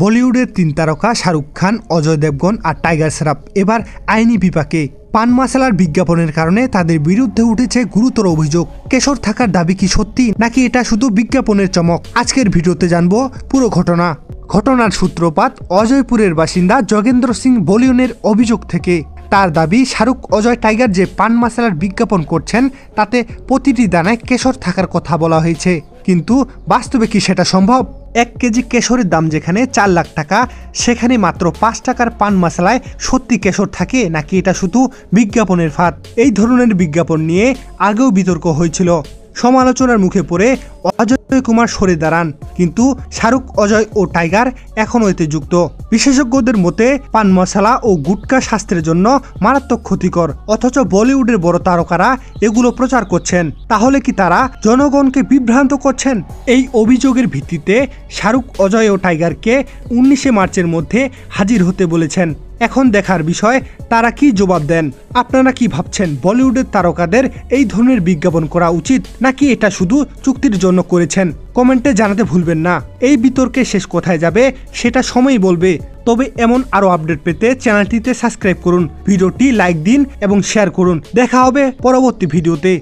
বলিউডের তিন তারকা শাহরুখ খান, অজয় দেবগন আর টাইগার শ্রফ এবার আইনি বিপাকে। পান মশালার বিজ্ঞাপনের কারণে তাদের বিরুদ্ধে উঠেছে গুরুতর অভিযোগ। কেশর থাকার দাবি কি সত্যি, নাকি এটা শুধু বিজ্ঞাপনের চমক? আজকের ভিডিওতে জানবো পুরো ঘটনা। ঘটনার সূত্রপাত অজয়পুরের বাসিন্দা যোগেন্দ্র সিং বলিউনের অভিযোগ থেকে। তার দাবি, শাহরুখ, অজয়, টাইগার যে পান মশালার বিজ্ঞাপন করছেন তাতে প্রতিটি দানায় কেশর থাকার কথা বলা হয়েছে, কিন্তু বাস্তবে কি সেটা সম্ভব? 1 কেজি কেশরের দাম যেখানে 4 লাখ টাকা, সেখানে মাত্র 5 টাকার পান মশলায় সত্যি কেশর থাকে, নাকি এটা শুধু বিজ্ঞাপনের ফাঁদ? এই ধরনের বিজ্ঞাপন নিয়ে আগেও বিতর্ক হয়েছিল। সমালোচনার মুখে পড়ে অজয় কুমার সরে দাঁড়ান, কিন্তু শাহরুখ, অজয় ও টাইগার এখনও এতে যুক্ত। বিশেষজ্ঞদের মতে পান মশলা ও গুটকা স্বাস্থ্যের জন্য মারাত্মক ক্ষতিকর, অথচ বলিউডের বড় তারকারা এগুলো প্রচার করছেন। তাহলে কি তারা জনগণকে বিভ্রান্ত করছেন? এই অভিযোগের ভিত্তিতে শাহরুখ, অজয় ও টাইগারকে 19 মার্চের মধ্যে হাজির হতে বলেছেন। এখন দেখার বিষয় তারা কি জবাব দেন। আপনারা কি ভাবছেন, বলিউডের তারকাদের এই ধরনের বিজ্ঞাপন করা উচিত, নাকি এটা শুধু চুক্তির জন্য করেছেন? কমেন্টে জানাতে ভুলবেন না। এই বিতর্কে শেষ কোথায় যাবে সেটা সময়ই বলবে। তবে এমন আরো আপডেট পেতে চ্যানেলটিতে সাবস্ক্রাইব করুন, ভিডিওটি লাইক দিন এবং শেয়ার করুন। দেখা হবে পরবর্তী ভিডিওতে।